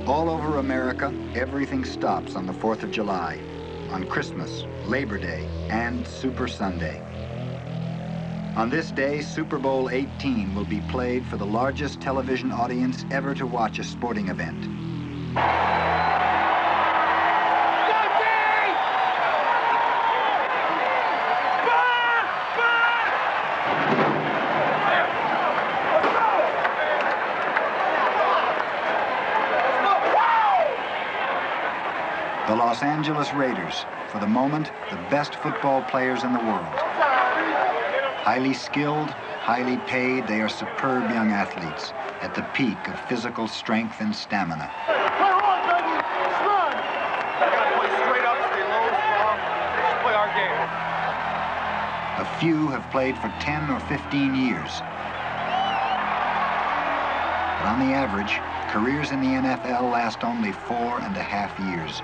All over America, everything stops on the 4th of July, on Christmas, Labor Day, and Super Sunday. On this day, Super Bowl 18 will be played for the largest television audience ever to watch a sporting event. The Los Angeles Raiders, for the moment, the best football players in the world. Highly skilled, highly paid, they are superb young athletes at the peak of physical strength and stamina. Play on, baby! Run! We gotta play straight up, stay low, strong, just play our game. A few have played for 10 or 15 years. But on the average, careers in the NFL last only 4.5 years.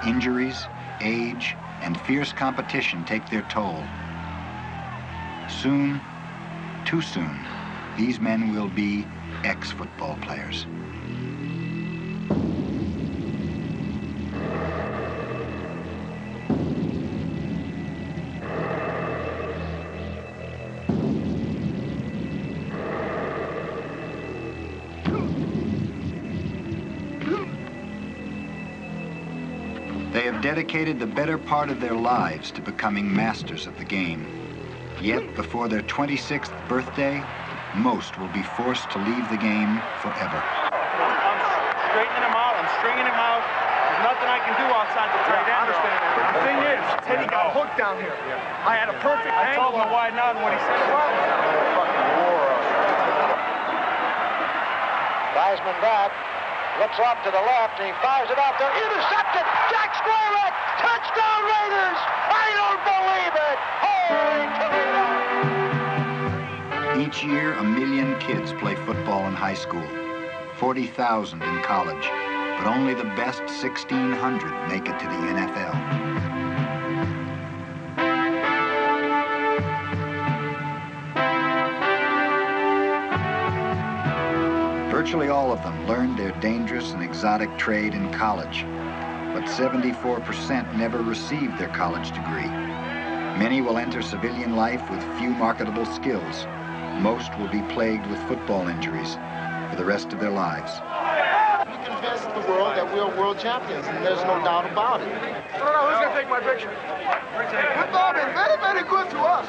Injuries, age, and fierce competition take their toll. Soon, too soon, these men will be ex-football players. They have dedicated the better part of their lives to becoming masters of the game. Yet, before their 26th birthday, most will be forced to leave the game forever. I'm straightening him out, I'm stringing him out. There's nothing I can do outside the tight end. I understand that. The thing is, Teddy got hooked down here. I had a perfect angle. I told him to widen out, and what he said was, fucking war. Theismann back. Looks off to the left, and he fires it out there. Intercepted! Jack Squirrel! Touchdown Raiders! I don't believe it! Holy Toledo! Each year, 1 million kids play football in high school, 40,000 in college, but only the best 1,600 make it to the NFL. Virtually all of them learned their dangerous and exotic trade in college, but 74% never received their college degree. Many will enter civilian life with few marketable skills. Most will be plagued with football injuries for the rest of their lives. We convinced the world that we're world champions, and there's no doubt about it. No, who's gonna take my picture? Football been very, very good to us.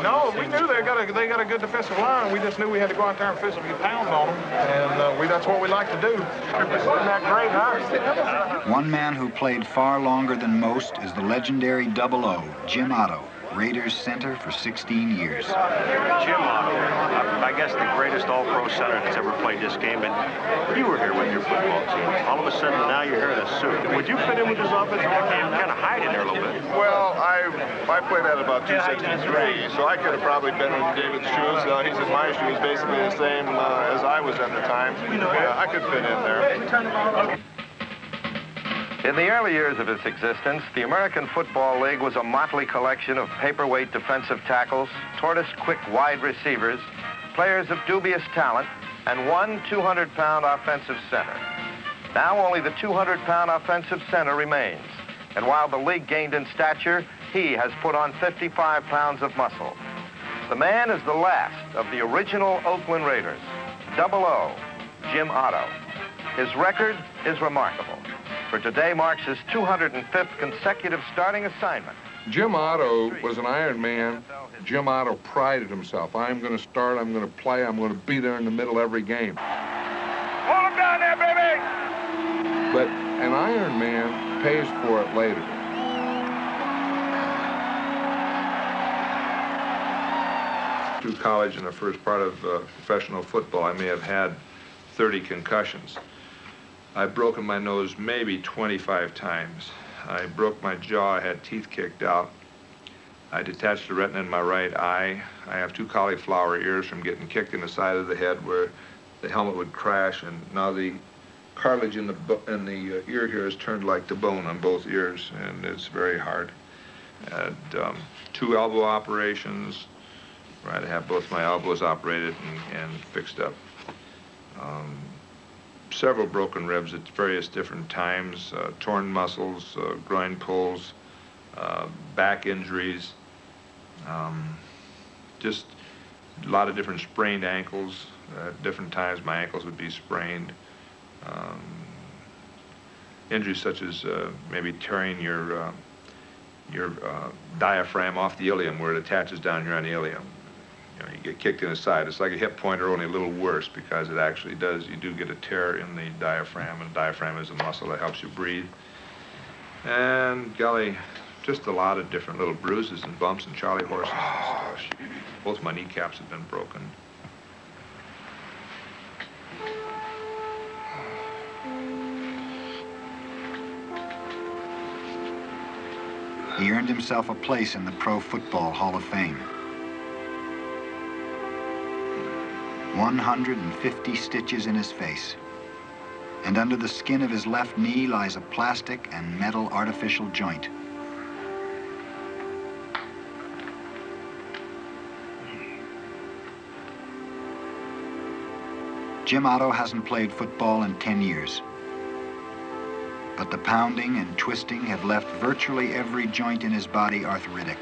No, we knew they got a good defensive line. We just knew we had to go out there and physically pound on them, and that's what we like to do. Isn't that great, huh? One man who played far longer than most is the legendary 00, Jim Otto, Raiders center for 16 years. Jim Otto, I guess the greatest all-pro center that's ever played this game, and you were here with your football team. All of a sudden, now you're here in a suit. Would you fit in with this offensive game? Kind of hide in there a little bit. Well, I played at about 263, so I could have probably been in David's shoes. He's in my shoes, basically the same as I was at the time. I could fit in there. In the early years of its existence, the American Football League was a motley collection of paperweight defensive tackles, tortoise-quick wide receivers, players of dubious talent, and one 200-pound offensive center. Now only the 200-pound offensive center remains, and while the league gained in stature, he has put on 55 pounds of muscle. The man is the last of the original Oakland Raiders, 00, Jim Otto. His record is remarkable, for today marks his 205th consecutive starting assignment. Jim Otto was an Iron Man. Jim Otto prided himself. I'm going to start, I'm going to play, I'm going to be there in the middle every game. Hold him down there, baby! But an Iron Man pays for it later. Through college and the first part of professional football, I may have had 30 concussions. I've broken my nose maybe 25 times. I broke my jaw, I had teeth kicked out. I detached the retina in my right eye. I have 2 cauliflower ears from getting kicked in the side of the head where the helmet would crash, and now the cartilage in the ear here is turned like the bone on both ears, and it's very hard. I had 2 elbow operations, where I had to have both my elbows operated and fixed up. several broken ribs at various different times, torn muscles, groin pulls, back injuries, just a lot of different sprained ankles. At different times my ankles would be sprained. Injuries such as maybe tearing your diaphragm off the ilium where it attaches down here on the ilium. You know, you get kicked in the side. It's like a hip pointer, only a little worse, because it actually does, you do get a tear in the diaphragm, and the diaphragm is a muscle that helps you breathe. And golly, just a lot of different little bruises and bumps and Charlie horses and stuff. Both my kneecaps have been broken. He earned himself a place in the Pro Football Hall of Fame. 150 stitches in his face. And under the skin of his left knee lies a plastic and metal artificial joint. Jim Otto hasn't played football in 10 years. But the pounding and twisting have left virtually every joint in his body arthritic.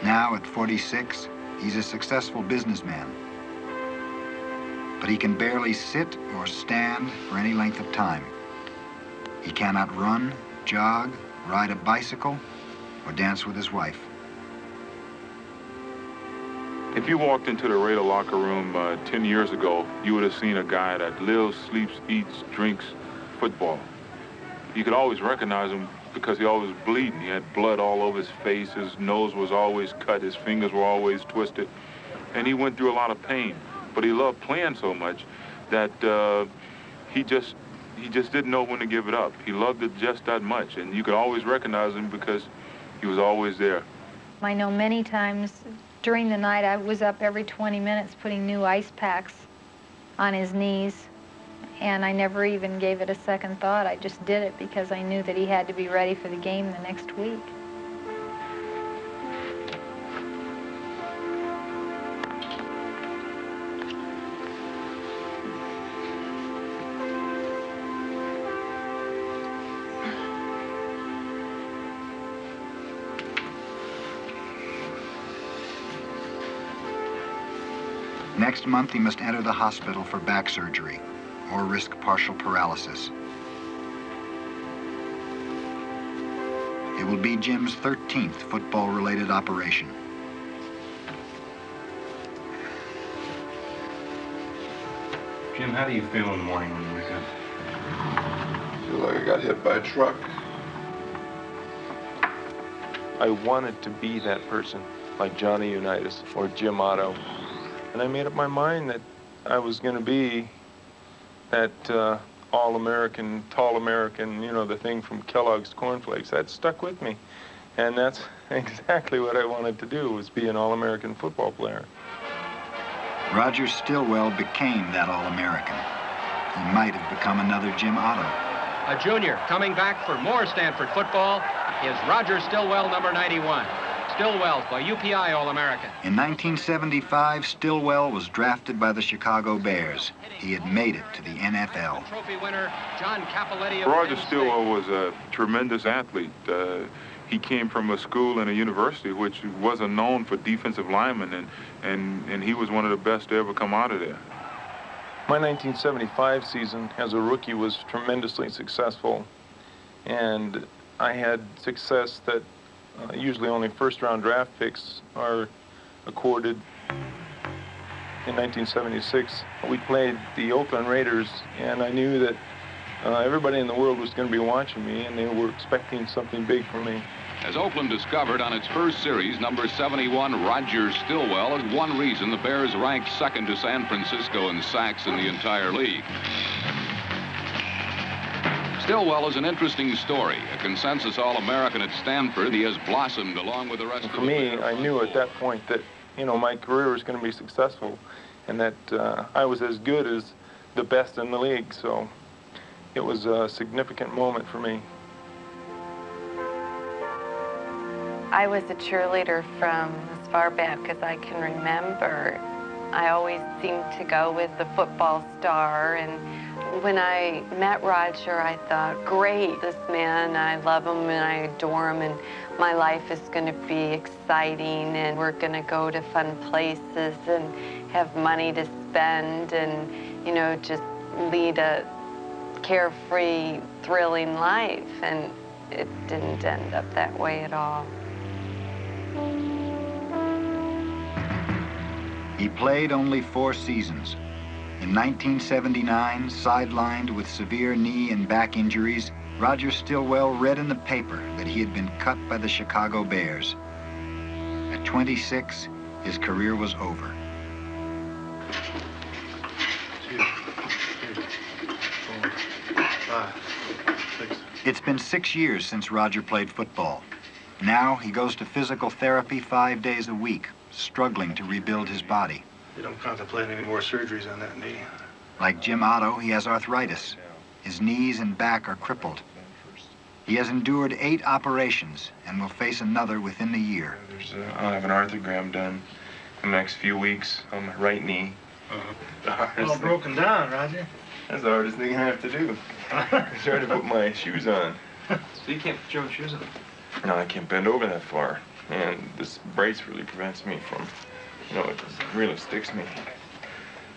Now, at 46, he's a successful businessman. But he can barely sit or stand for any length of time. He cannot run, jog, ride a bicycle, or dance with his wife. If you walked into the Raider locker room 10 years ago, you would have seen a guy that lives, sleeps, eats, drinks football. You could always recognize him because he always was bleeding. He had blood all over his face. His nose was always cut. His fingers were always twisted. And he went through a lot of pain. But he loved playing so much that he just didn't know when to give it up. He loved it just that much. And you could always recognize him because he was always there. I know many times during the night I was up every 20 minutes putting new ice packs on his knees. And I never even gave it a second thought. I just did it because I knew that he had to be ready for the game the next week. Next month, he must enter the hospital for back surgery or risk partial paralysis. It will be Jim's 13th football-related operation. Jim, how do you feel in the morning when you wake up? I feel like I got hit by a truck. I wanted to be that person, like Johnny Unitas or Jim Otto. And I made up my mind that I was going to be that all-American, tall American, you know, the thing from Kellogg's Cornflakes. That stuck with me. And that's exactly what I wanted to do, was be an all-American football player. Roger Stillwell became that all-American. He might have become another Jim Otto. A junior coming back for more Stanford football is Roger Stillwell, number 91. Stillwell's by UPI All-American. In 1975, Stillwell was drafted by the Chicago Bears. He had made it to the NFL. Trophy winner, John Capoletti. Roger Stillwell was a tremendous athlete. He came from a school and a university which wasn't known for defensive linemen, and he was one of the best to ever come out of there. My 1975 season as a rookie was tremendously successful, and I had success that usually only first-round draft picks are accorded. In 1976, we played the Oakland Raiders, and I knew that everybody in the world was going to be watching me, and they were expecting something big from me. As Oakland discovered on its first series, number 71, Roger Stillwell, is one reason the Bears ranked second to San Francisco in sacks in the entire league. Stillwell is an interesting story. A consensus All-American at Stanford, he has blossomed along with the rest of the players. For me, I knew at that point that, you know, my career was going to be successful and that I was as good as the best in the league, so it was a significant moment for me. I was a cheerleader from as far back as I can remember. I always seemed to go with the football star, and when I met Roger, I thought, great, this man, I love him and I adore him, and my life is going to be exciting, and we're going to go to fun places and have money to spend and, you know, just lead a carefree, thrilling life. And it didn't end up that way at all. He played only 4 seasons. In 1979, sidelined with severe knee and back injuries, Roger Stillwell read in the paper that he had been cut by the Chicago Bears. At 26, his career was over. It's been 6 years since Roger played football. Now he goes to physical therapy 5 days a week, struggling to rebuild his body. You don't contemplate any more surgeries on that knee? Like Jim Otto, he has arthritis. His knees and back are crippled. He has endured 8 operations and will face another within the year. I'll have an arthrogram done in the next few weeks on my right knee. All broken down, Roger. That's the hardest thing I have to do. I'm trying to put my shoes on. So you can't put your own shoes on? No, I can't bend over that far. And this brace really prevents me from, you know, it really sticks me.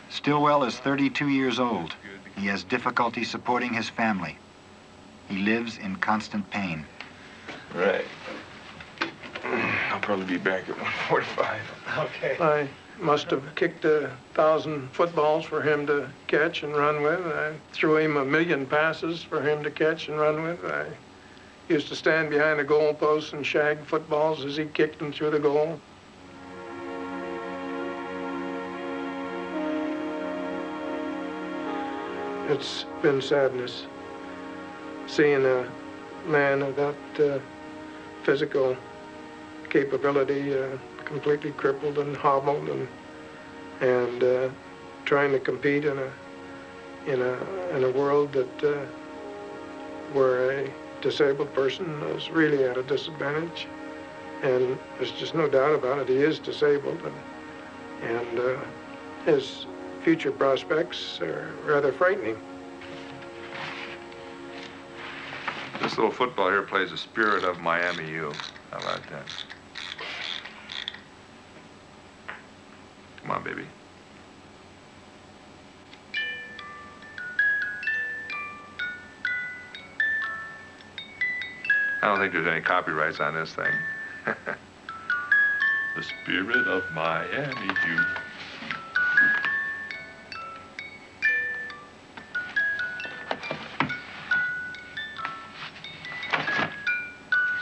Stillwell is 32 years old. He has difficulty supporting his family. He lives in constant pain. Right. I'll probably be back at 1:45. Okay. I must have kicked 1,000 footballs for him to catch and run with. I threw him 1,000,000 passes for him to catch and run with. I used to stand behind the goal post and shag footballs as he kicked them through the goal. It's been sadness seeing a man of that physical capability completely crippled and hobbled and trying to compete in a world that where a disabled person is really at a disadvantage. And there's just no doubt about it, he is disabled, and his future prospects are rather frightening. This little football here plays the spirit of Miami U. How about that? Come on, baby. I don't think there's any copyrights on this thing. The spirit of Miami U.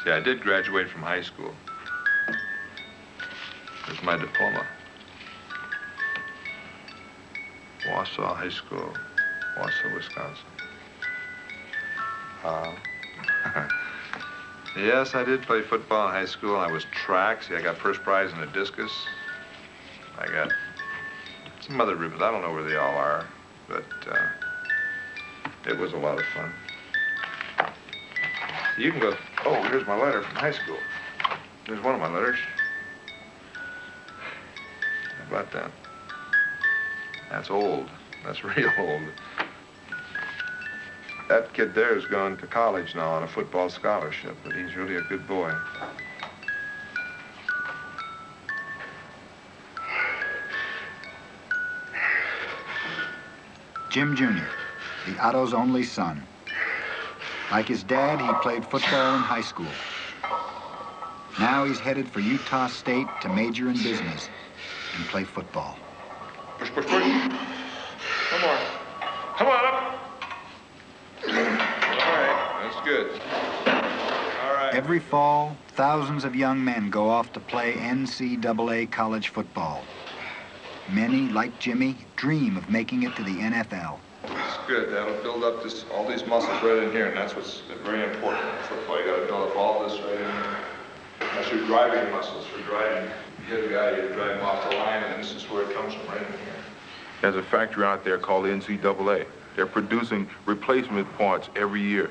See, I did graduate from high school. Here's my diploma. Wausau High School, Wausau, Wisconsin. Yes, I did play football in high school. I was track. See, I got first prize in the discus. I got some other ribbons. I don't know where they all are, but it was a lot of fun. You can go, oh, here's my letter from high school. Here's one of my letters. How about that? That's old. That's real old. That kid there is going to college now on a football scholarship, but he's really a good boy. Jim Jr., the Otto's only son. Like his dad, he played football in high school. Now he's headed for Utah State to major in business and play football. Push, push, push. One more. Come on up. All right, that's good. All right. Every fall, thousands of young men go off to play NCAA college football. Many, like Jimmy, dream of making it to the NFL. It's good. That'll build up all these muscles right in here, and that's what's very important in football. You got to build up all this right in here. That's your driving muscles for driving. You hit a guy, you drive him off the line, and this is where it comes from, right in here. There's a factory out there called NCAA. They're producing replacement parts every year.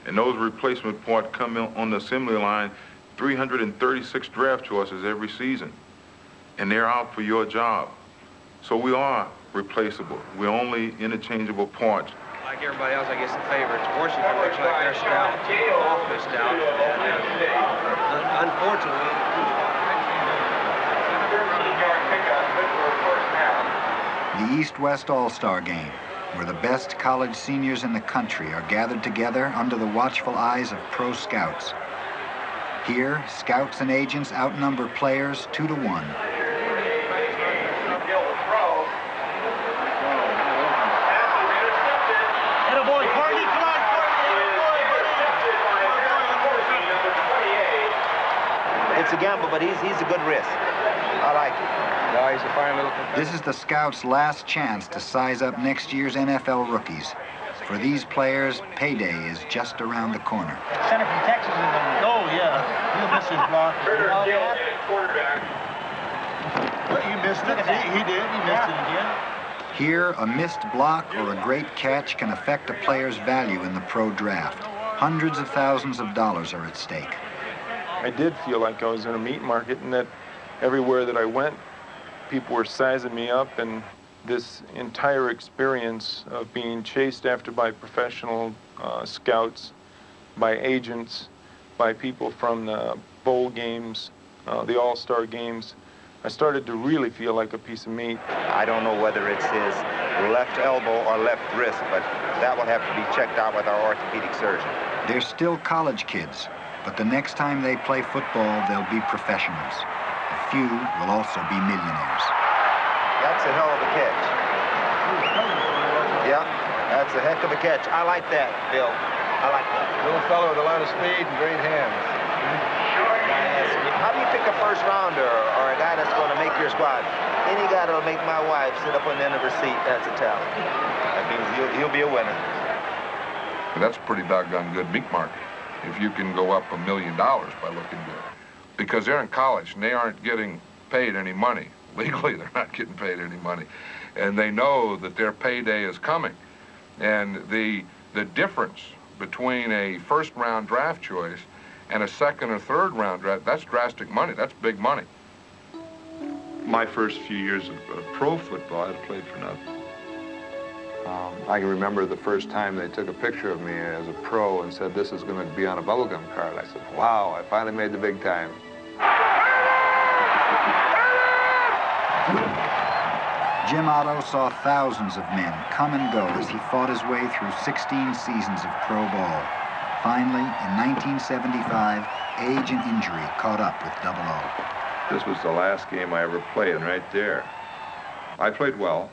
And those replacement parts come in on the assembly line, 336 draft choices every season. And they're out for your job. So we are replaceable. We're only interchangeable parts. Like everybody else, I guess the favorites. Washington looks like they're stout, awfully stout. Unfortunately, The East-West All-Star Game, where the best college seniors in the country are gathered together under the watchful eyes of pro scouts. Here, scouts and agents outnumber players 2 to 1. It's a gamble, but he's a good risk. I like it. No, he's a fine little competitor. This is the scouts' last chance to size up next year's NFL rookies. For these players, payday is just around the corner. Center from Texas is in the goal, yeah. He'll miss his block. He missed it. He did. He missed it again. Here, a missed block or a great catch can affect a player's value in the pro draft. Hundreds of thousands of dollars are at stake. I did feel like I was in a meat market, and that everywhere that I went, people were sizing me up, and this entire experience of being chased after by professional scouts, by agents, by people from the bowl games, the all-star games, I started to really feel like a piece of meat. I don't know whether it's his left elbow or left wrist, but that will have to be checked out with our orthopedic surgeon. They're still college kids, but the next time they play football, they'll be professionals. A few will also be millionaires. That's a hell of a catch. Yeah, that's a heck of a catch. I like that, Bill. I like that. Little fellow with a lot of speed and great hands. How do you pick a first rounder or a guy that's going to make your squad? Any guy that'll make my wife sit up on the end of her seat, that's a talent. That means he'll be a winner. That's a pretty doggone good meat market if you can go up $1 million by looking good. Because they're in college and they aren't getting paid any money. Legally, they're not getting paid any money. And they know that their payday is coming. And the difference between a first-round draft choice and a second or third round draft, that's drastic money. That's big money. My first few years of pro football, I played for nothing. I can remember the first time they took a picture of me as a pro and said, "This is going to be on a bubblegum card." I said, "Wow, I finally made the big time." Jim Otto saw thousands of men come and go as he fought his way through 16 seasons of pro ball. Finally, in 1975, age and injury caught up with Double O. This was the last game I ever played, and right there, I played well,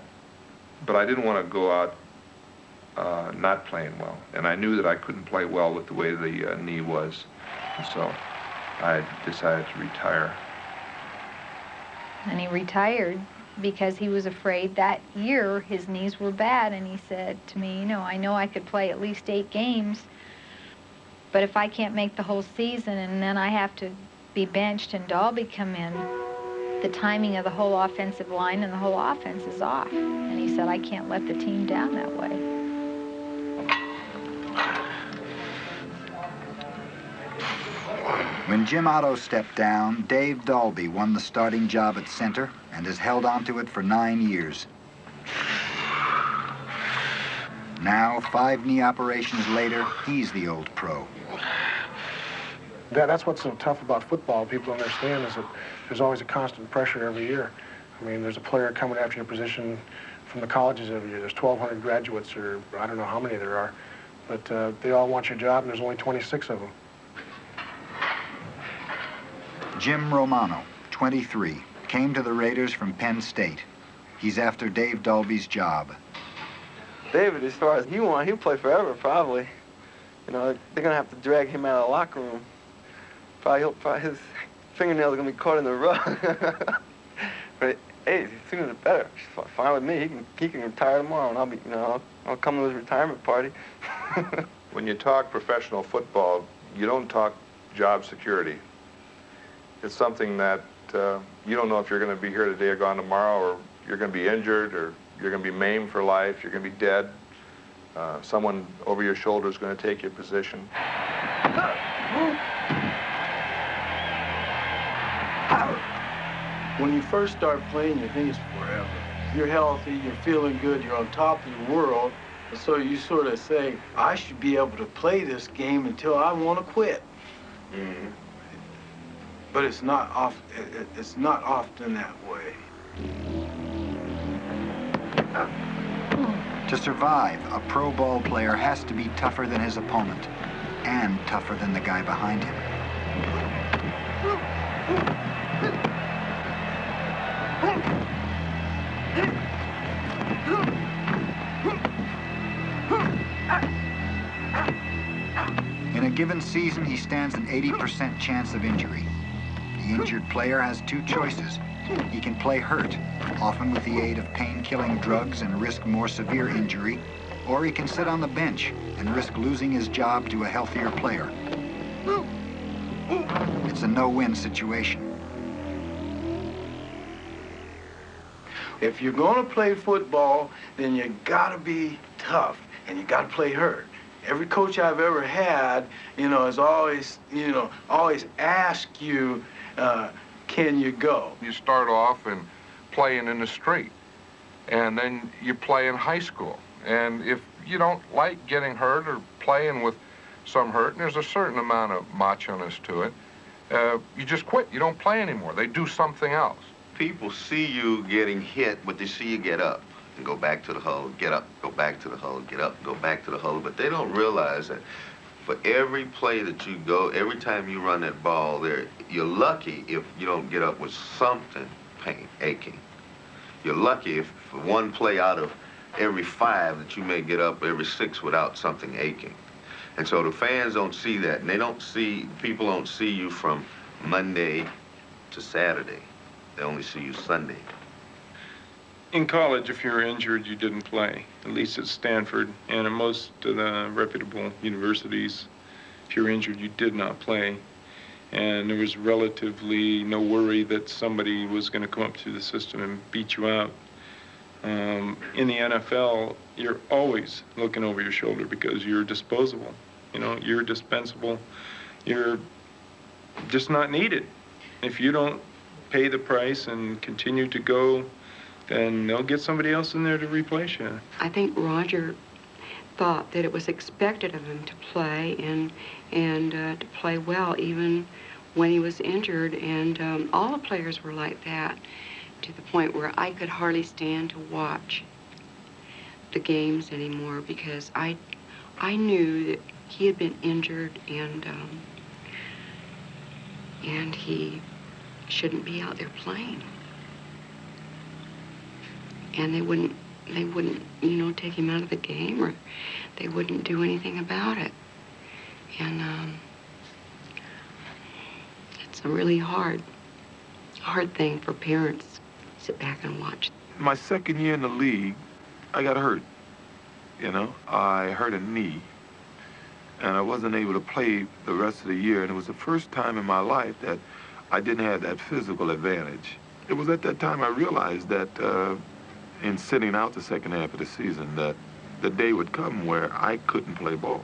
but I didn't want to go out not playing well. And I knew that I couldn't play well with the way the knee was. And so I decided to retire. And he retired because he was afraid that year his knees were bad. And he said to me, you know I could play at least 8 games, but if I can't make the whole season and then I have to be benched and Dalby come in, the timing of the whole offensive line and the whole offense is off. And he said, I can't let the team down that way. When Jim Otto stepped down, Dave Dalby won the starting job at center and has held on to it for 9 years. Now, 5 knee operations later, he's the old pro. That's what's so tough about football, people don't understand, is that there's always a constant pressure every year. I mean, there's a player coming after your position from the colleges every year. There's 1,200 graduates, or I don't know how many there are, but they all want your job, and there's only 26 of them. Jim Romano, 23, came to the Raiders from Penn State. He's after Dave Dalby's job. David, as far as he'll play forever, probably. You know, they're going to have to drag him out of the locker room. Probably his fingernails are going to be caught in the rug. But hey, the sooner the better. It's fine with me. He can retire tomorrow, and I'll come to his retirement party. When you talk professional football, you don't talk job security. It's something that you don't know if you're going to be here today or gone tomorrow, or you're going to be injured, or you're going to be maimed for life, you're going to be dead. Someone over your shoulder is going to take your position. When you first start playing, you think it's forever. you're healthy, you're feeling good, you're on top of your world. So you sort of say, I should be able to play this game until I want to quit. Mm-hmm. But it's not often that way. To survive, a pro ball player has to be tougher than his opponent and tougher than the guy behind him. In a given season, he stands an 80% chance of injury. The injured player has two choices. He can play hurt, often with the aid of pain-killing drugs and risk more severe injury, or he can sit on the bench and risk losing his job to a healthier player. It's a no-win situation. If you're going to play football, then you got to be tough and you got to play hurt. Every coach I've ever had, has always, always asked you, can you go? You start off and playing in the street, and then you play in high school. And if you don't like getting hurt or playing with some hurt, and there's a certain amount of macho-ness to it, you just quit. You don't play anymore. They do something else. People see you getting hit, but they see you get up and go back to the huddle, get up, go back to the huddle, get up, go back to the huddle. But they don't realize that for every play that you go, every time you run that ball there, you're lucky if you don't get up with something aching. You're lucky if for one play out of every 5 that you may get up every 6 without something aching. And so the fans don't see that, and people don't see you from Monday to Saturday. They only see you Sunday. In college, if you were injured, you didn't play, at least at Stanford and at most of the reputable universities. If you were injured, you did not play. And there was relatively no worry that somebody was going to come up through the system and beat you out. In the NFL, you're always looking over your shoulder because you're disposable. You're dispensable. You're just not needed. If you don't pay the price and continue to go, then they'll get somebody else in there to replace you. I think Roger thought that it was expected of him to play and to play well even when he was injured, and all the players were like that, to the point where I could hardly stand to watch the games anymore because I knew that he had been injured and he shouldn't be out there playing. And they wouldn't, take him out of the game, or they wouldn't do anything about it. And it's a really hard thing for parents to sit back and watch. My second year in the league, I got hurt. I hurt a knee, and I wasn't able to play the rest of the year. And it was the first time in my life that I didn't have that physical advantage. It was at that time I realized that in sitting out the second half of the season, that the day would come where I couldn't play ball.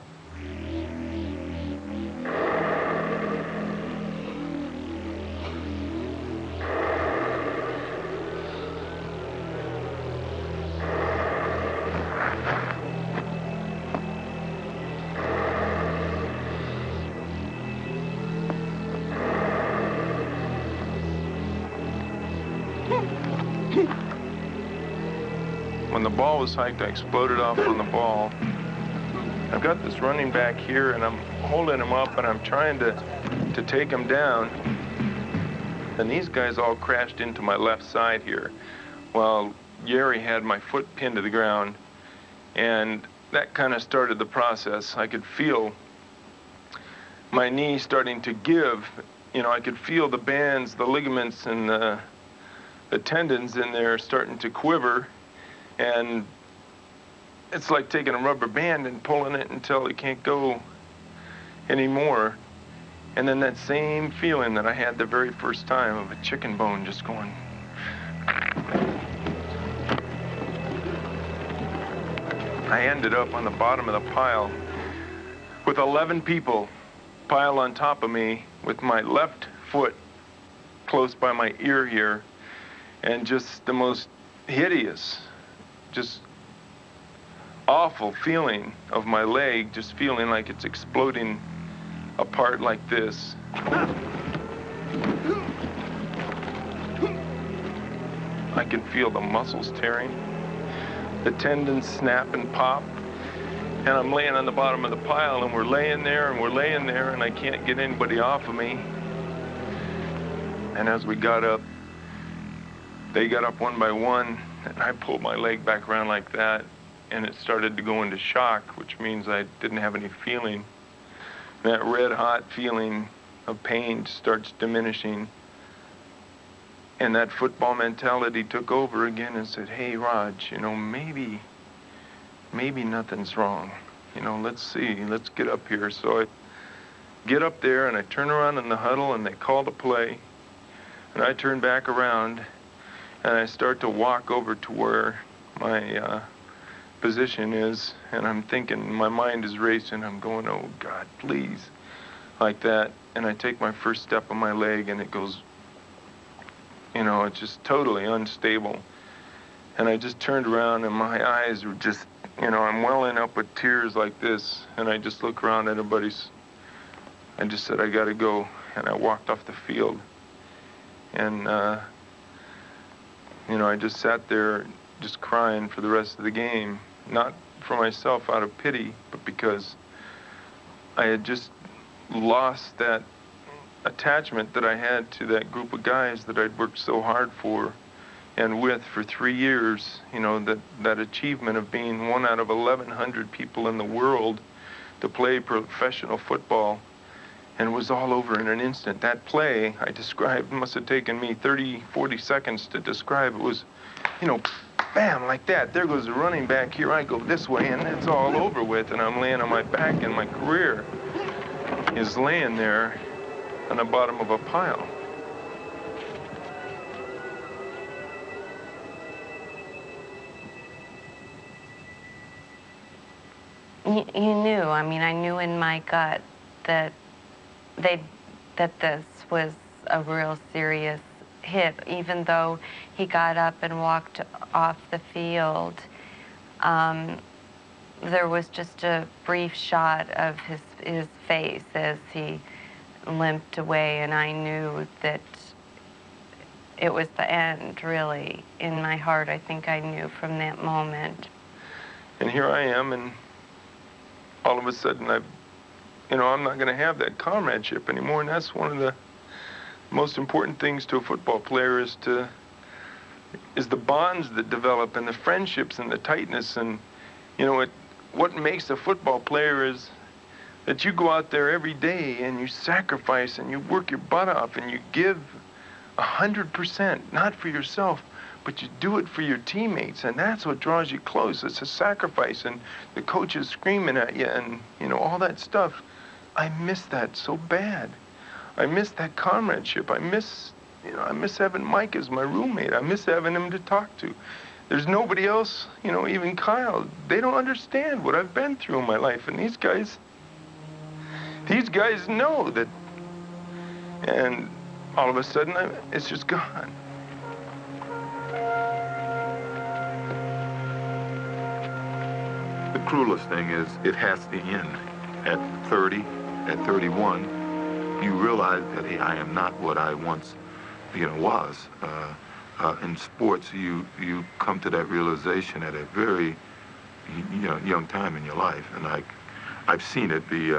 When the ball was hiked, I exploded off on the ball. I've got this running back here, and I'm holding him up, and I'm trying to take him down. And these guys all crashed into my left side here, while Yeri had my foot pinned to the ground. And that kind of started the process. I could feel my knee starting to give. I could feel the bands, the ligaments, and the tendons in there starting to quiver. And it's like taking a rubber band and pulling it until it can't go anymore. And then that same feeling that I had the very first time of a chicken bone just going. I ended up on the bottom of the pile with 11 people piled on top of me with my left foot close by my ear here, and just the most hideous, just awful feeling of my leg, just feeling like it's exploding apart like this. I can feel the muscles tearing, the tendons snap and pop, and I'm laying on the bottom of the pile, and we're laying there, and I can't get anybody off of me. And as we got up, they got up one by one, and I pulled my leg back around like that, and it started to go into shock, which means I didn't have any feeling. That red-hot feeling of pain starts diminishing, and that football mentality took over again and said, hey, Raj, you know, maybe nothing's wrong. You know, let's see, let's get up here. So I get up there, and I turn around in the huddle, and they call the play, and I turn back around, and I start to walk over to where my position is, and I'm thinking, my mind is racing, I'm going, oh God, please, like that, and I take my first step on my leg, and it goes, you know, it's just totally unstable, and I just turned around, and my eyes were just, you know, I'm welling up with tears like this, and I just look around at everybody's, I just said, I gotta go, and I walked off the field, and, you know, I just sat there just crying for the rest of the game. Not for myself out of pity, but because I had just lost that attachment that I had to that group of guys that I'd worked so hard for and with for 3 years. You know, that achievement of being one out of 1,100 people in the world to play professional football, and it was all over in an instant. That play I described must have taken me 30, 40 seconds to describe. It was, you know, bam, like that. There goes the running back. Here I go this way, and it's all over with, and I'm laying on my back, and my career is laying there on the bottom of a pile. You knew, I mean, I knew in my gut that this was a real serious hit, even though he got up and walked off the field. There was just a brief shot of his face as he limped away, and I knew that it was the end, really. In my heart, I think I knew from that moment. And here I am, and all of a sudden you know, I'm not going to have that comradeship anymore, and that's one of the most important things to a football player is the bonds that develop and the friendships and the tightness. And, you know, what makes a football player is that you go out there every day and you sacrifice and you work your butt off and you give 100%, not for yourself, but you do it for your teammates, and that's what draws you close. It's a sacrifice, and the coach is screaming at you, and, you know, all that stuff. I miss that so bad. I miss that comradeship. I miss having Mike as my roommate. I miss having him to talk to. There's nobody else, you know, even Kyle. They don't understand what I've been through in my life, and these guys know that. And all of a sudden, it's just gone. The cruelest thing is it has to end at 30, at 31. You realize that, hey, I am not what I once, you know, was. In sports, you come to that realization at a very, you know, young time in your life, and I've seen it be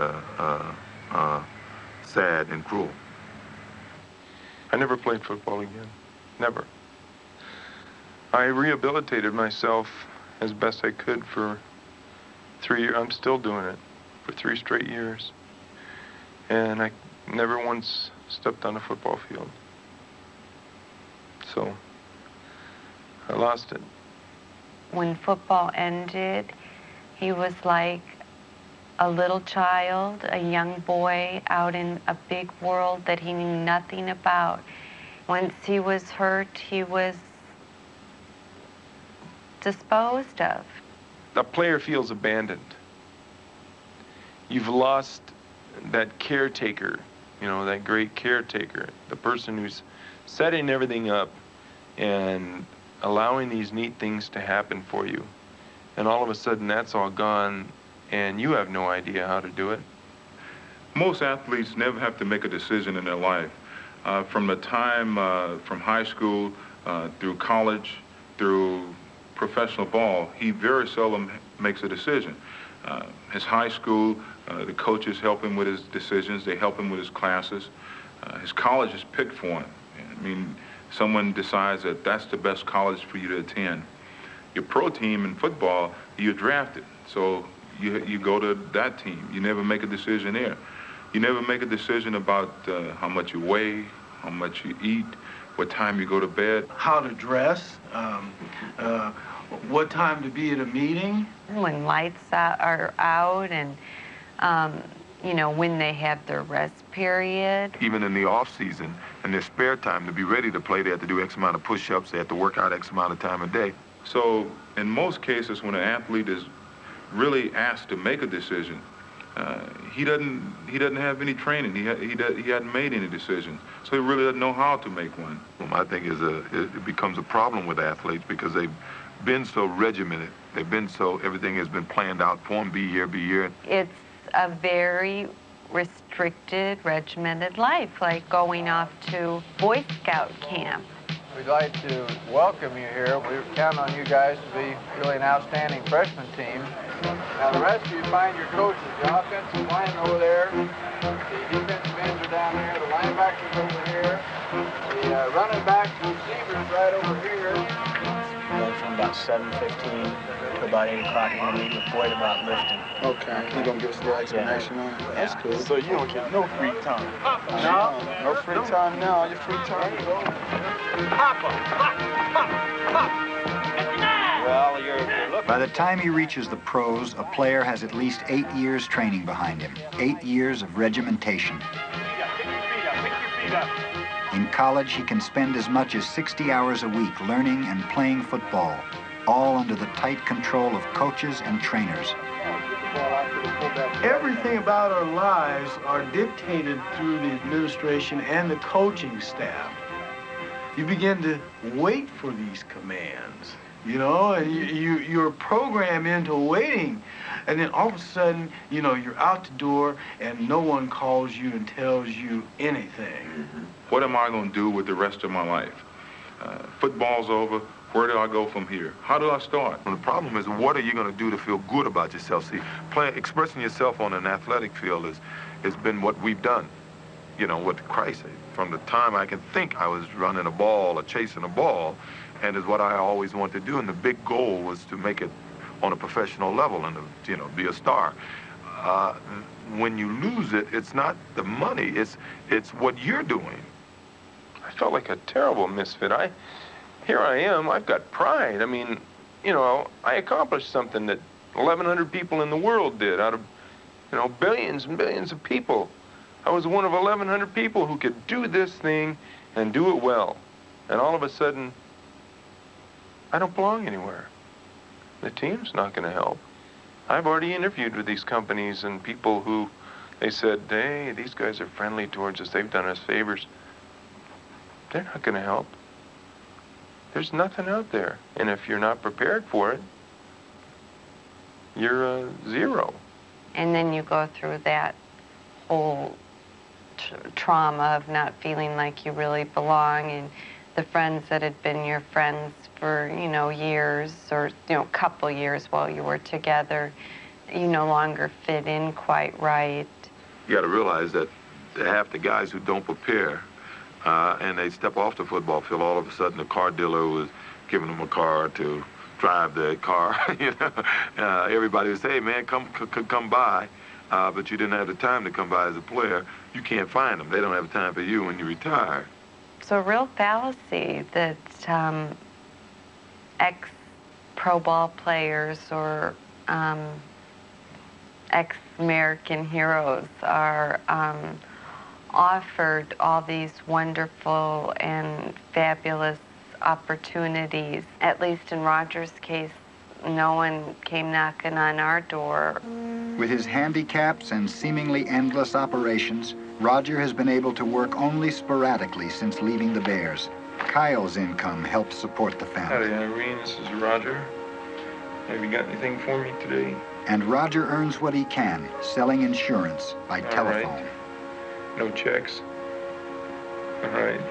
sad and cruel. I never played football again, never. I rehabilitated myself as best I could for 3 years. I'm still doing it for 3 straight years. And I never once stepped on a football field. So I lost it. When football ended, he was like a little child, a young boy out in a big world that he knew nothing about. Once he was hurt, he was disposed of. A player feels abandoned. You've lost that caretaker, you know, that great caretaker, the person who's setting everything up and allowing these neat things to happen for you. And all of a sudden that's all gone and you have no idea how to do it. Most athletes never have to make a decision in their life. From the time from high school through college, through professional ball, he very seldom makes a decision. His high school, the coaches help him with his decisions. They help him with his classes. His college is picked for him. I mean, someone decides that that's the best college for you to attend. Your pro team in football, you're drafted. So you go to that team. You never make a decision there. You never make a decision about how much you weigh, how much you eat, what time you go to bed. How to dress, what time to be at a meeting. When lights are out and, you know, when they have their rest period. Even in the off season and their spare time to be ready to play, they have to do X amount of push-ups, they have to work out X amount of time a day. So in most cases, when an athlete is really asked to make a decision, he doesn't have any training. He hadn't made any decisions, so he really doesn't know how to make one. Well, my thing is it becomes a problem with athletes because they've been so regimented. They've been so, everything has been planned out for them, be here, be here. It's a very restricted, regimented life, like going off to Boy Scout camp. We'd like to welcome you here. We count on you guys to be really an outstanding freshman team. Now the rest of you find your coaches. The offensive line over there, the defensive ends are down there, the linebackers over here, the running backs and receivers right over here. From about 7:15 to about 8 o'clock, and we meet with Boyd about lifting. Okay, you gonna give us a little explanation on it? That's cool. So you don't get no free time. No free time now. Your free time. Well, you're looking. By the time he reaches the pros, a player has at least 8 years training behind him, 8 years of regimentation. In college, he can spend as much as 60 hours a week learning and playing football, all under the tight control of coaches and trainers. Everything about our lives are dictated through the administration and the coaching staff. You begin to wait for these commands, you know, and you're programmed into waiting. And then all of a sudden, you know, you're out the door and no one calls you and tells you anything. What am I going to do with the rest of my life? Football's over. Where do I go from here? How do I start? Well, the problem is, what are you going to do to feel good about yourself? See, expressing yourself on an athletic field has been what we've done. You know, what Christ said. From the time I can think, I was running a ball or chasing a ball, and is what I always wanted to do. And the big goal was to make it on a professional level and to, you know, be a star. When you lose it, it's not the money, it's what you're doing. I felt like a terrible misfit. Here I am, I've got pride. I mean, you know, I accomplished something that 1,100 people in the world did out of, you know, billions and billions of people. I was one of 1,100 people who could do this thing and do it well. And all of a sudden, I don't belong anywhere. The team's not going to help. I've already interviewed with these companies and people who, they said, hey, these guys are friendly towards us. They've done us favors. They're not going to help. There's nothing out there. And if you're not prepared for it, you're zero. And then you go through that whole trauma of not feeling like you really belong, and the friends that had been your friends for, you know, years or, you know, couple years while you were together, you no longer fit in quite right. You got to realize that half the guys who don't prepare and they step off the football field, all of a sudden the car dealer was giving them a car to drive the car. You know, everybody would say, hey, man, come by, but you didn't have the time to come by as a player. You can't find them. They don't have time for you when you retire. It's a real fallacy that ex-pro ball players or ex-American heroes are offered all these wonderful and fabulous opportunities. At least in Roger's case, no one came knocking on our door. With his handicaps and seemingly endless operations, Roger has been able to work only sporadically since leaving the Bears. Kyle's income helps support the family. Howdy, Irene. This is Roger. Have you got anything for me today? And Roger earns what he can, selling insurance by telephone. Right. No checks. All right.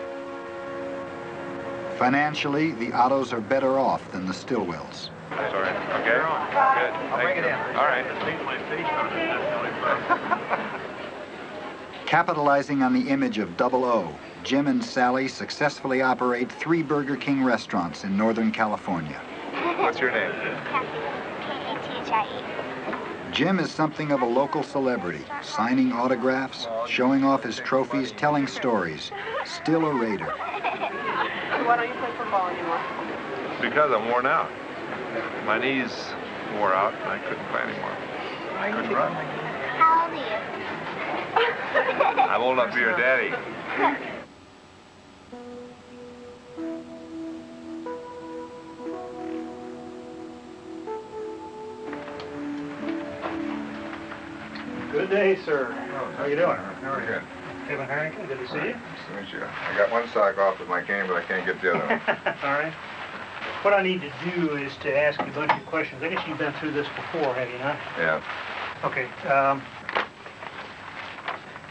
Financially, the Ottos are better off than the Stillwells. Sorry. Okay. Good. I'll bring it in. All right. Capitalizing on the image of Double O, Jim and Sally successfully operate 3 Burger King restaurants in Northern California. What's your name? K-A-T-H-I-E. Jim is something of a local celebrity, signing autographs, showing off his trophies, telling stories. Still a Raider. Why don't you play football anymore? Because I'm worn out. My knees wore out, and I couldn't play anymore. I couldn't run. How old are you? I'm old enough to be your daddy. Good day, sir. How you doing? How are you? Kevin Harrington, good to see you. Nice to meet you. I got one sock off with my cane, but I can't get the other one. All right. What I need to do is to ask you a bunch of questions. I guess you've been through this before, have you not? Yeah. Okay.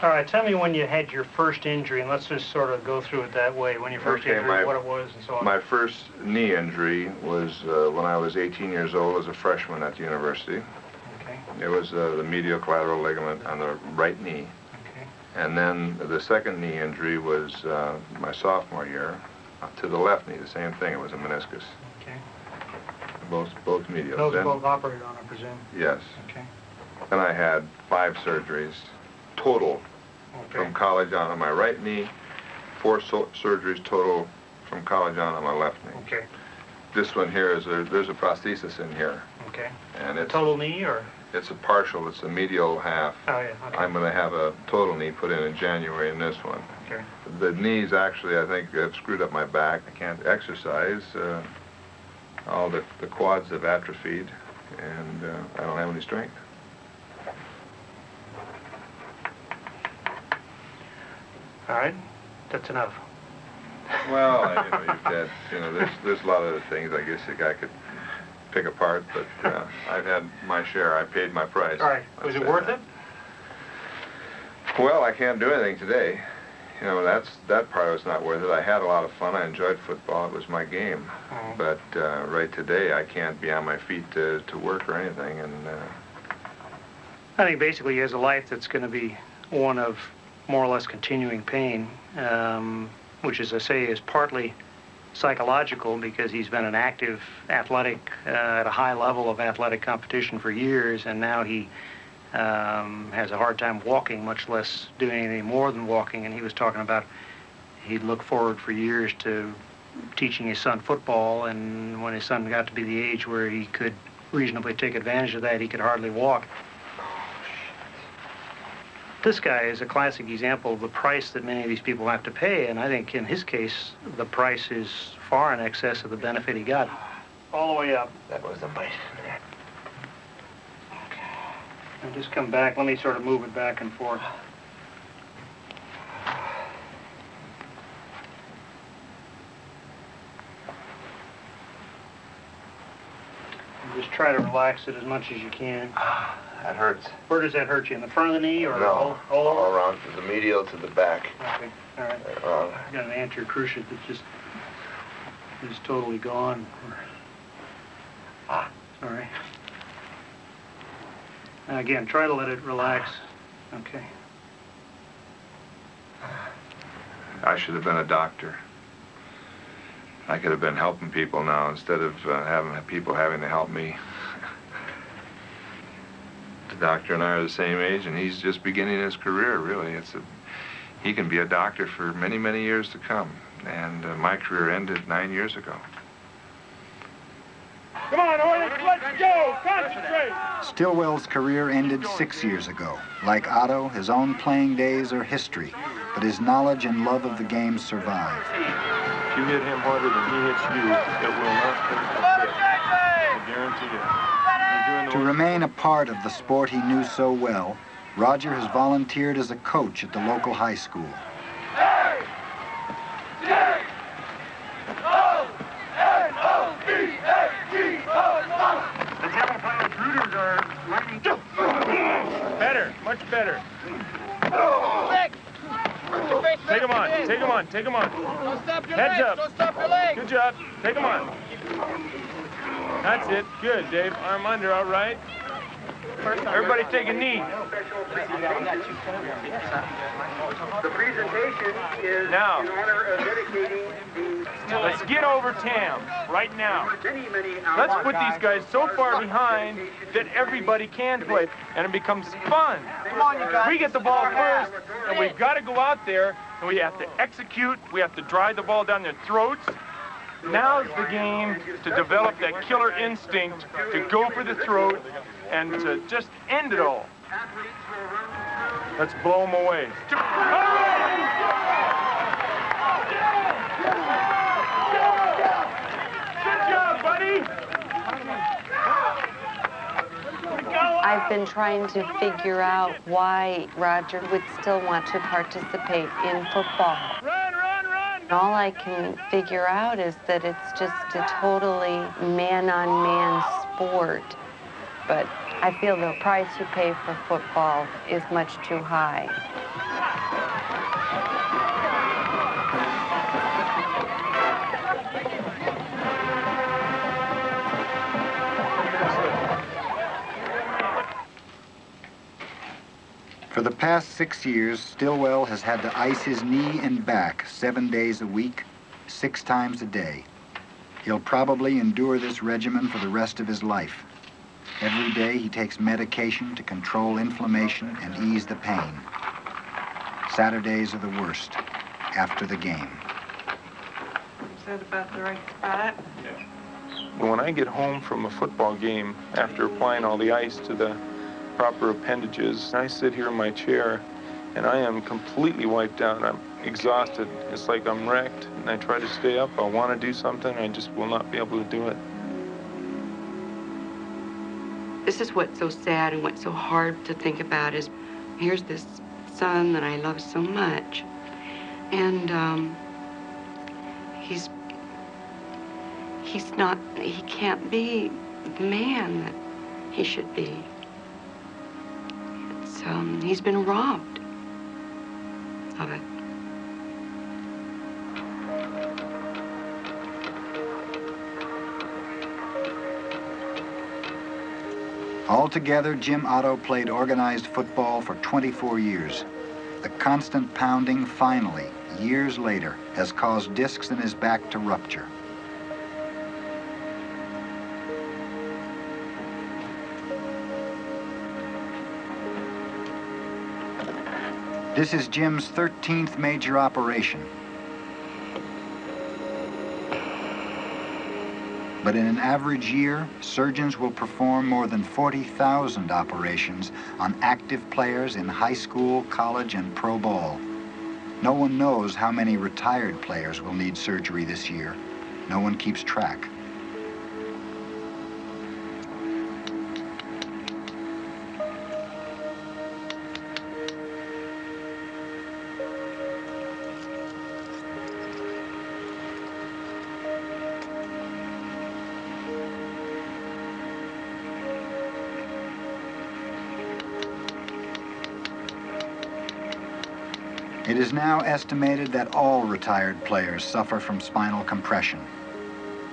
All right, tell me when you had your first injury, and let's just sort of go through it that way. When you first injury, what it was, and so on. My first knee injury was when I was 18 years old as a freshman at the university. Okay. It was the medial collateral ligament on the right knee. Okay. And then the second knee injury was my sophomore year to the left knee, the same thing. It was a meniscus. Okay. Both medial. Those both operated on, I presume? Yes. Okay. Then I had 5 surgeries total from college on my right knee, 4 surgeries total from college on my left knee. Okay. This one here is there's a prosthesis in here. Okay. And it's total knee or? It's a partial. It's a medial half. Oh yeah. Okay. I'm going to have a total knee put in January in this one. Okay. The knees actually, I think, have screwed up my back. I can't exercise. All the quads have atrophied, and I don't have any strength. All right, that's enough. Well, there's a lot of other things I guess a guy could pick apart, but I've had my share. I paid my price. All right, was it worth it? Well, I can't do anything today. You know, that part was not worth it. I had a lot of fun. I enjoyed football. It was my game. But right today, I can't be on my feet to work or anything. And I think basically he has a life that's going to be one of more or less continuing pain, which, as I say, is partly psychological because he's been an active athletic at a high level of athletic competition for years, and now he has a hard time walking, much less doing anything more than walking. And he was talking about he'd look forward for years to teaching his son football, and when his son got to be the age where he could reasonably take advantage of that, he could hardly walk. This guy is a classic example of the price that many of these people have to pay, and I think in his case, the price is far in excess of the benefit he got. All the way up. That was a bite. And just come back. Let me sort of move it back and forth. And just try to relax it as much as you can. that hurts. Where does that hurt you? In the front of the knee or No, all around, from the medial to the back. Okay, all right. I've got an anterior cruciate that just is totally gone. All right. Now again, try to let it relax. Okay. I should have been a doctor. I could have been helping people now instead of having people having to help me. The doctor and I are the same age, and he's just beginning his career, really. He can be a doctor for many, many years to come. And my career ended 9 years ago. Come on, Oilers, let's go! Concentrate! Stillwell's career ended 6 years ago. Like Otto, his own playing days are history, but his knowledge and love of the game survive. If you hit him harder than he hits you, it will not hurt a bit. I guarantee it. To remain a part of the sport he knew so well, Roger has volunteered as a coach at the local high school. on, take him on. Don't stop your Heads legs. up. Don't stop your legs. Good job. Take him on. That's it. Good, Dave. Arm under, all right. Everybody take a knee. The presentation is Now. in honor of dedicating the... Let's get over Tam right now. Let's put these guys so far behind that everybody can play, and it becomes fun. Come on, you guys. We get the ball first, and we've got to go out there, and we have to execute. We have to drive the ball down their throats. Now's the game to develop that killer instinct to go for the throat and to just end it all. Let's blow them away. Good job, buddy. I've been trying to figure out why Roger would still want to participate in football. All I can figure out is that it's just a totally man-on-man sport. But I feel the price you pay for football is much too high. For the past 6 years, Stillwell has had to ice his knee and back 7 days a week, 6 times a day. He'll probably endure this regimen for the rest of his life. Every day he takes medication to control inflammation and ease the pain. Saturdays are the worst, after the game. Is that about the right spot? When I get home from a football game, after applying all the ice to the proper appendages, I sit here in my chair and I am completely wiped out. I'm exhausted. It's like I'm wrecked, and I try to stay up. I want to do something, I just will not be able to do it. This is what's so sad and what's so hard to think about is here's this son that I love so much, and he can't be the man that he should be. He's been robbed of it. Altogether, Jim Otto played organized football for 24 years. The constant pounding finally, years later, has caused discs in his back to rupture. This is Jim's 13th major operation. But in an average year, surgeons will perform more than 40,000 operations on active players in high school, college, and pro ball. No one knows how many retired players will need surgery this year. No one keeps track. It is now estimated that all retired players suffer from spinal compression.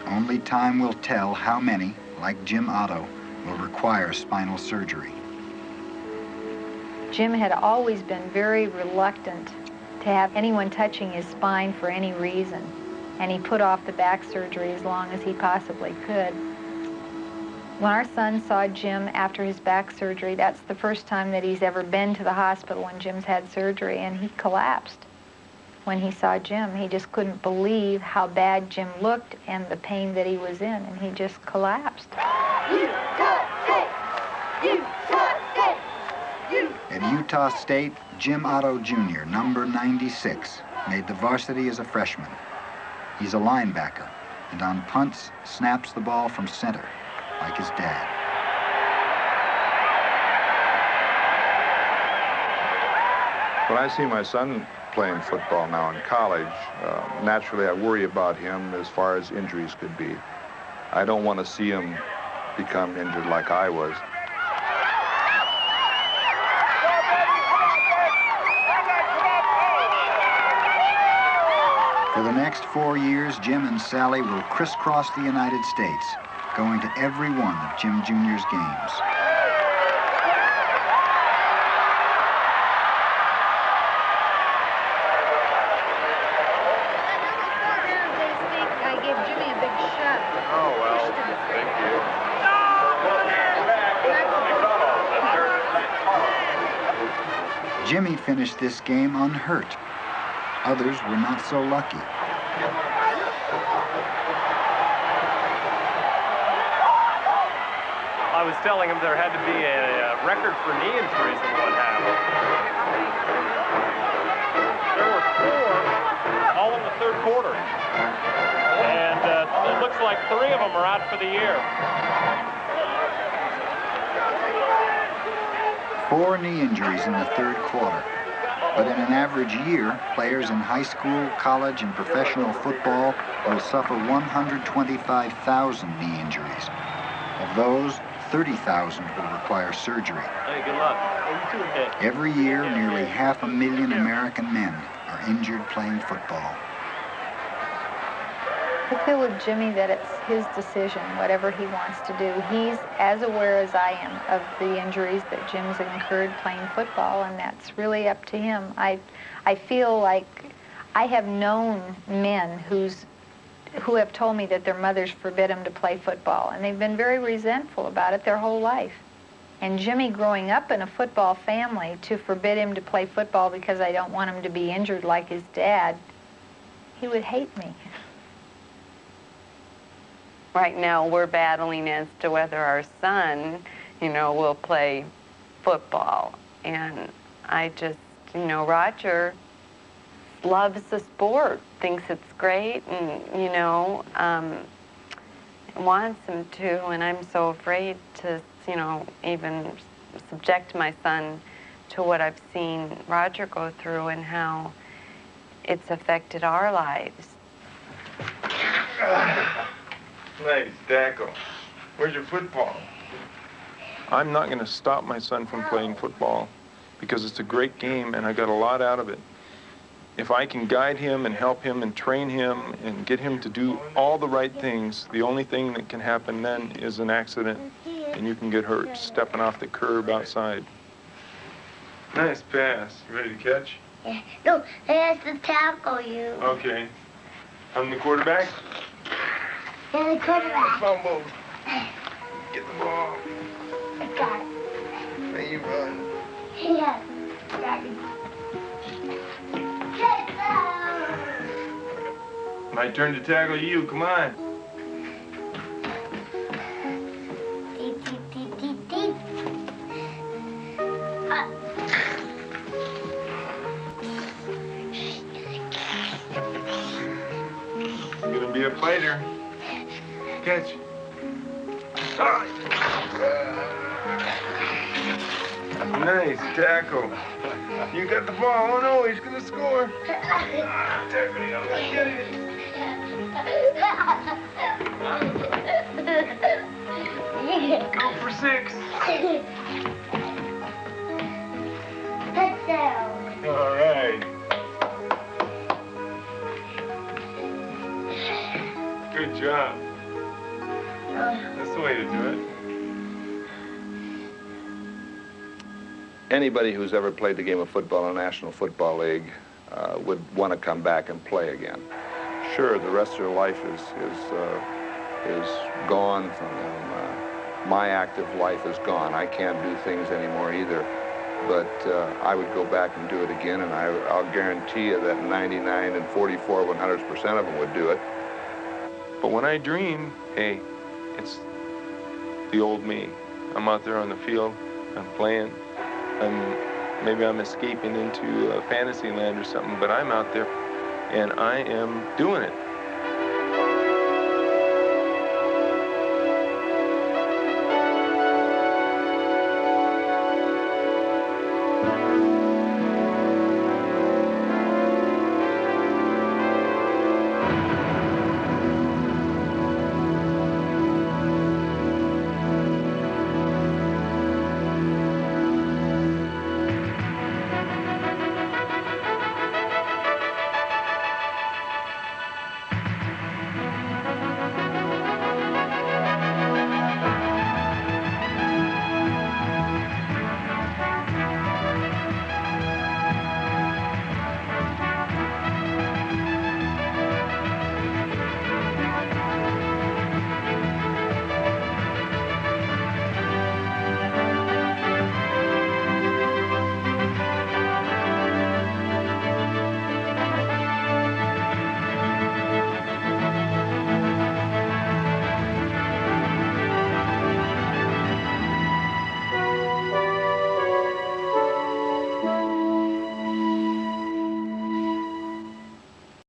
Only time will tell how many, like Jim Otto, will require spinal surgery. Jim had always been very reluctant to have anyone touching his spine for any reason, and he put off the back surgery as long as he possibly could. When our son saw Jim after his back surgery, that's the first time that he's ever been to the hospital when Jim's had surgery, and he collapsed when he saw Jim. He just couldn't believe how bad Jim looked and the pain that he was in, and he just collapsed. At Utah State, Jim Otto Jr., number 96, made the varsity as a freshman. He's a linebacker, and on punts, snaps the ball from center, like his dad. When I see my son playing football now in college, naturally I worry about him as far as injuries could be. I don't want to see him become injured like I was. For the next 4 years, Jim and Sally will crisscross the United States, going to every one of Jim Jr.'s games. I gave Jimmy a big shot. Oh, well, thank you. Jimmy finished this game unhurt. Others were not so lucky. I was telling him there had to be a record for knee injuries in one half. There were 4 all in the third quarter. And it looks like 3 of them are out for the year. 4 knee injuries in the third quarter. But in an average year, players in high school, college, and professional football will suffer 125,000 knee injuries. Of those, 30,000 will require surgery. Hey, good luck. Every year, nearly 500,000 American men are injured playing football. I feel with Jimmy that it's his decision, whatever he wants to do. He's as aware as I am of the injuries that Jim's incurred playing football, and that's really up to him. I feel like I have known men who have told me that their mothers forbid them to play football, and they've been very resentful about it their whole life. And Jimmy, growing up in a football family, to forbid him to play football because I don't want him to be injured like his dad, he would hate me. Right now, we're battling as to whether our son, will play football. And I just, Roger loves the sport, thinks it's great, and, wants him to. And I'm so afraid to, even subject my son to what I've seen Roger go through and how it's affected our lives. Nice tackle. Where's your football? I'm not going to stop my son from playing football because it's a great game and I got a lot out of it. If I can guide him and help him and train him and get him to do all the right things, the only thing that can happen then is an accident and you can get hurt stepping off the curb outside. Nice pass. You ready to catch? Yeah. No, he has to tackle you. Okay. I'm the quarterback? You're the quarterback. Fumble. Get the ball. I got it. Now you run. Yeah. Daddy. My turn to tackle you. Come on. Deep, deep, deep, deep, deep. I'm gonna be a fighter. Catch. Nice tackle. You got the ball. Oh no, he's gonna score. Go for 6. Touchdown. All right. Good job. That's the way to do it. Anybody who's ever played the game of football in the National Football League would want to come back and play again. Sure, the rest of their life is gone from them. My active life is gone. I can't do things anymore either. But I would go back and do it again, and I'll guarantee you that 99 and 44 100% of them would do it. But when I dream, hey, it's the old me. I'm out there on the field, I'm playing. Maybe I'm escaping into fantasy land or something, but I'm out there and I am doing it.